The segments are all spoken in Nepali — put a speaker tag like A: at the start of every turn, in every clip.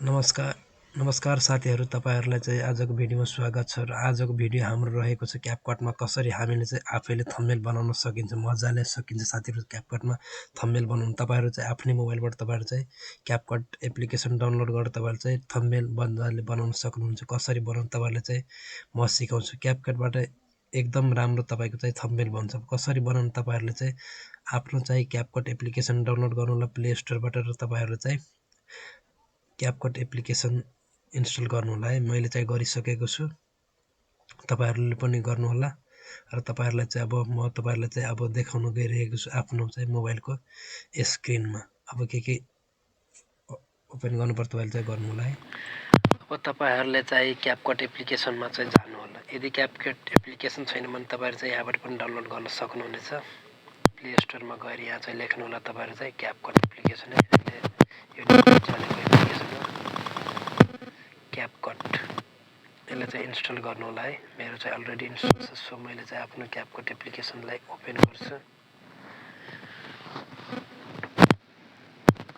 A: नमस्कार नमस्कार साथीहरू, तपाईँहरूलाई चाहिँ आजको भिडियोमा स्वागत छ। र आजको भिडियो हाम्रो रहेको छ क्यापकटमा कसरी हामीले चाहिँ आफैले थम्बनेल बनाउन सकिन्छ, मजाले सकिन्छ। साथीहरू, क्यापकटमा थम्बनेल बनाउनु तपाईँहरू चाहिँ आफ्नै मोबाइलबाट तपाईँहरू चाहिँ क्यापकट एप्लिकेसन डाउनलोड गरेर तपाईँहरू चाहिँ थम्बनेल मजाले बनाउन सक्नुहुन्छ। कसरी बनाउनु तपाईँहरूलाई चाहिँ म सिकाउँछु। क्यापकटबाट एकदम राम्रो तपाईँको चाहिँ थम्बनेल बन्छ। कसरी बनाउनु तपाईँहरूले चाहिँ आफ्नो चाहिँ क्यापकट एप्लिकेसन डाउनलोड गर्नु होला प्ले स्टोरबाट, र तपाईँहरू चाहिँ क्यापकट एप्लिकेसन इन्स्टल गर्नु होला है। मैले चाहिँ गरिसकेको छु, तपाईँहरूले पनि गर्नुहोला। र तपाईँहरूलाई चाहिँ म तपाईँहरूलाई चाहिँ देखाउन गइरहेको छु आफ्नो चाहिँ मोबाइलको स्क्रिनमा। के ओपन गर्नुपर्छ तपाईँले चाहिँ गर्नु होला है। अब तपाईँहरूले चाहिँ क्यापकट एप्लिकेसनमा चाहिँ जानु होला। यदि क्यापकट एप्लिकेसन छैन भने तपाईँहरू चाहिँ यहाँबाट पनि डाउनलोड गर्न सक्नुहुनेछ। प्ले स्टोरमा गएर यहाँ चाहिँ लेख्नु होला तपाईँहरू चाहिँ क्यापकट एप्लिकेसन है। यो चलेको एप्लिकेसन हो क्यापकट। यसलाई चाहिँ इन्स्टल गर्नु होला है। मेरो चाहिँ अलरेडी इन्स्टल छ, सो मैले चाहिँ आफ्नो क्यापकट एप्लिकेसनलाई ओपन गर्छु।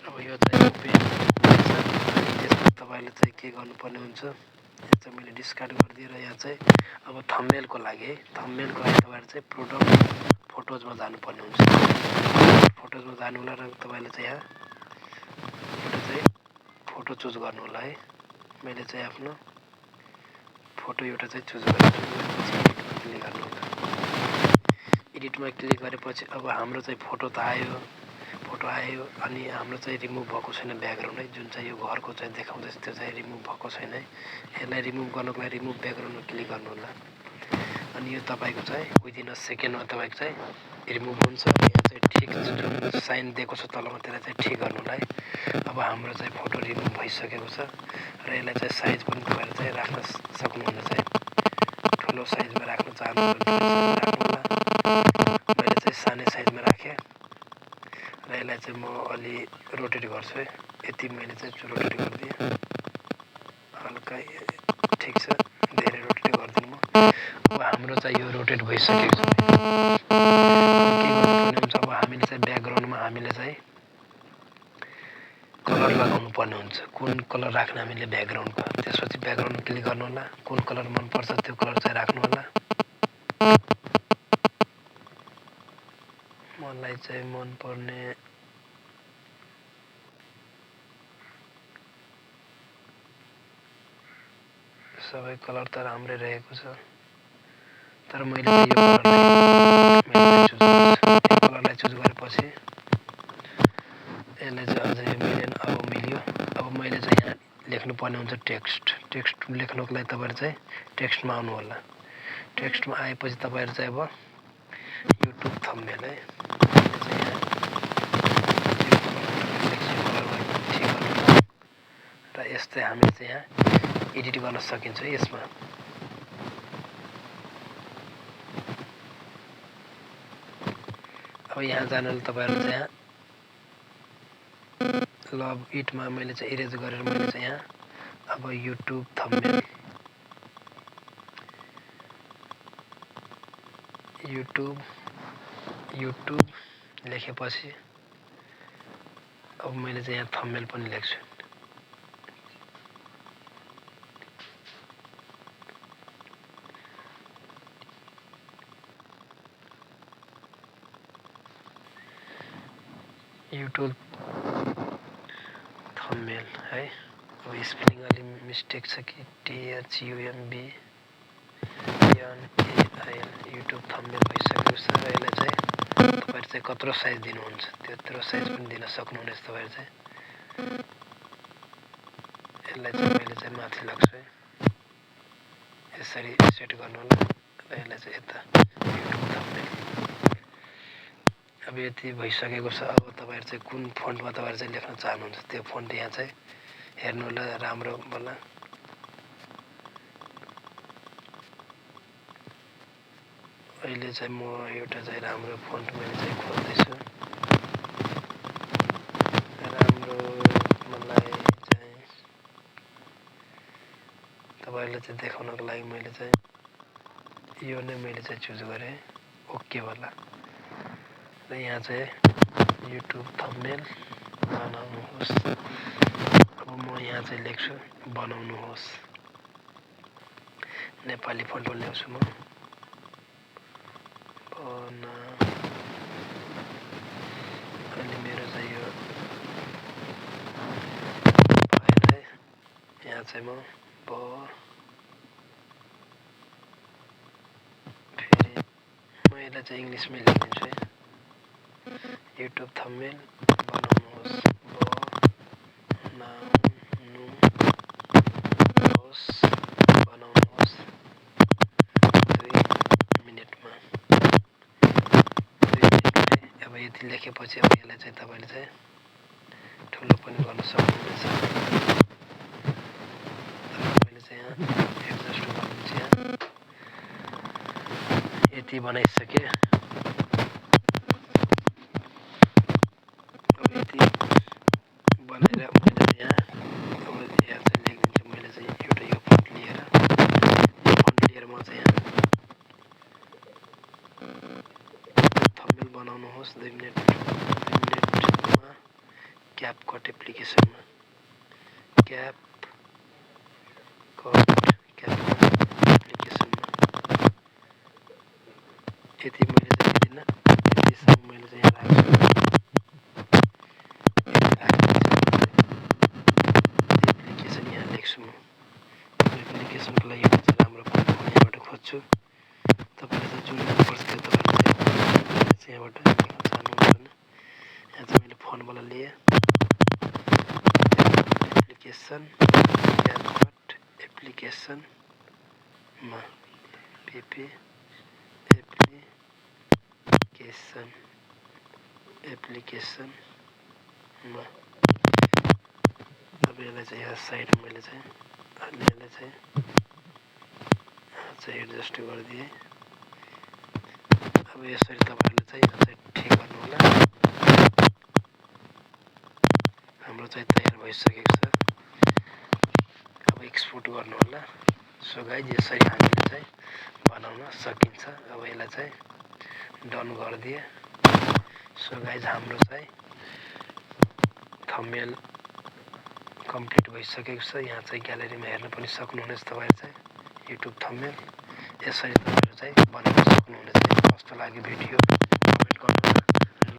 A: अब यो चाहिँ ओपन त्यसमा तपाईँले चाहिँ के गर्नुपर्ने हुन्छ, यहाँ चाहिँ मैले डिस्कार्ड गरिदिएर यहाँ चाहिँ अब थम्बनेलको लागि तपाईँहरू चाहिँ प्रोडक्ट फोटोजमा जानुपर्ने हुन्छ। फोटोजमा जानु होला र तपाईँले चाहिँ यहाँ एउटा चाहिँ फोटो चुज गर्नु होला है। मैले चाहिँ आफ्नो फोटो एउटा चाहिँ चुज गरेपछि क्लिक गर्नु होला। एडिटमा क्लिक गरेपछि अब हाम्रो चाहिँ फोटो आयो अनि हाम्रो चाहिँ रिमुभ भएको छैन ब्याकग्राउन्ड है। जुन चाहिँ यो घरको चाहिँ देखाउँदैछ त्यो चाहिँ रिमुभ भएको छैन है। यसलाई रिमुभ गर्नको लागि रिमुभ ब्याकग्राउन्डमा क्लिक गर्नु होला। अनि यो तपाईँको चाहिँ विदिन अ सेकेन्डमा तपाईँको चाहिँ रिमुभ हुन्छ। यहाँ चाहिँ ठिक जुन साइन दिएको छ तलमा त्यसलाई चाहिँ ठिक गर्नु होला है। अब हाम्रो चाहिँ फोटो रिमुभ भइसकेको छ र यसलाई चाहिँ साइज पनि तपाईँले चाहिँ राख्न सक्नुहुनेछ है। ठुलो साइजमा राख्न चाहनुहुन्छ राख्नु होला। मैले चाहिँ सानै साइजमा राखेँ र यसलाई चाहिँ म अलि रोटेट गर्छु है। यति मैले चाहिँ रोटेट गरिदिएँ, हल्का ठिक छ, धेरै रोटेट गरिदिनु म। अब हाम्रो चाहिँ यो रोटेट भइसकेको छ। के गर्नुपर्ने हुन्छ, अब हामीले चाहिँ ब्याकग्राउन्डमा हामीले चाहिँ कलर लगाउनु पर्ने हुन्छ। कुन कलर राख्ने हामीले ब्याकग्राउन्डको, त्यसपछि ब्याकग्राउन्डमा क्लिक गर्नु होला। कुन कलर मनपर्छ त्यो कलर चाहिँ राख्नु होला। मलाई चाहिँ मनपर्ने सबै कलर त राम्रै रहेको छ, तर मैले चाहिँ यो कलरलाई चुज गरेपछि यसलाई चाहिँ अझै मिलेन। अब मिल्यो। अब मैले चाहिँ यहाँ लेख्नुपर्ने हुन्छ टेक्स्ट लेख्नुको लागि तपाईँहरू चाहिँ टेक्स्टमा आउनु होला। टेक्स्टमा आएपछि तपाईँहरू चाहिँ अब युट्युब थम्बनेल है। र यस्तै हामीले चाहिँ यहाँ एडिट गर्न सकिन्छ यसमा। अब यहाँ जानुले तपाईँहरू चाहिँ यहाँ लभ इटमा मैले चाहिँ इरेज गरेर मैले चाहिँ यहाँ अब युट्युब थम्बनेल युट्युब लेखेपछि अब मैले चाहिँ यहाँ थम्बनेल पनि लेख्छु। युट्युब थम्बनेल है। अब स्पेलिङ अलि मिस्टेक छ कि THUMB युट्युब थम्बनेल भइसकेको छ। र यसलाई चाहिँ तपाईँहरू चाहिँ कत्रो साइज दिनुहुन्छ त्यत्रो साइज पनि दिन सक्नुहुनेछ। तपाईँहरू चाहिँ यसलाई चाहिँ मैले चाहिँ माथि लाग्छु है, यसरी सेट गर्नु होला। र यसलाई चाहिँ यता युट्युब थम्बनेल अब यति भइसकेको छ। अब तपाईँहरू चाहिँ कुन फन्टमा तपाईँहरू चाहिँ लेख्न चाहनुहुन्छ त्यो फन्ट यहाँ चाहिँ हेर्नु होला राम्रो वाला। अहिले चाहिँ म एउटा चाहिँ राम्रो फन्ट मैले चाहिँ खोज्दैछु। राम्रो मलाई चाहिँ तपाईँहरूले चाहिँ देखाउनको लागि मैले चाहिँ यो नै मैले चाहिँ चुज गरेँ, ओके वाला। र यहाँ चाहिँ युट्युब थम्बनेल बनाउनुहोस्। अब म यहाँ यहाँ चाहिँ लेख्छु बनाउनुहोस् नेपाली फन्टमा ल्याउँछु म अहिले मेरो चाहिँ यो भएन है यहाँ चाहिँ म फेरि म यसलाई चाहिँ इङ्ग्लिसमै लेखिदिन्छु है युट्युब थम्बनेल बनाउनुहोस् बनाउनुहोस् 2 मिनेटमा अब यति लेखेपछि अब यसलाई चाहिँ तपाईले चाहिँ ठुलो पनि गर्न सक्नुहुन्छ मैले चाहिँ यहाँ एडजस्ट गर्नुहुन्छ यहाँ यति बनाइसके अब यति बनाएर मैले यहाँ अब यहाँ चाहिँ लेखिदिन्छु मैले चाहिँ एउटा यो फन्ट लिएर म चाहिँ यहाँ थम्बनेल बनाउनुहोस् 2 मिनेटमा क्यापकट एप्लिकेसनमा क्यापकट एप्लिकेसनमा यति मैले चाहिँ दिदिनँ यतिसम्म मैले चाहिँ यहाँ राख्छु एप्लिकेसन यहाँ लेख्छु म एप्लिकेसनको लागि एउटा चाहिँ राम्रो फन्ट यहाँबाट खोज्छु तपाईँले चाहिँ जुन लिनुपर्छ त्यो तपाईँले चाहिँ यहाँबाट जानु हुँदैन यहाँ चाहिँ मैले फोनबाट लिएँ एप्लिकेसन क्यापकट एप्लिकेसनमा एप्लिकेसनमा अब यसलाई चाहिँ यहाँ साइडमा मैले चाहिँ यसलाई चाहिँ एडजस्ट गरिदिएँ अब यसरी तपाईँहरूले चाहिँ यहाँ चाहिँ ठिक गर्नु होला हाम्रो चाहिँ तयार भइसकेको छ अब एक्सपोर्ट गर्नु होला सो गाइज यसरी हामीले चाहिँ बनाउन सकिन्छ अब यसलाई चाहिँ डन गरिदिए सो गाइज हाम्रो चाहिँ थम्बनेल कम्प्लिट भइसकेको छ यहाँ चाहिँ ग्यालेरीमा हेर्न पनि सक्नुहुनेछ तपाईहरु चाहिँ युट्युब थम्बनेल यसरी तपाईहरु चाहिँ बनाउन सक्नुहुनेछ कस्तो लाग्यो भिडियो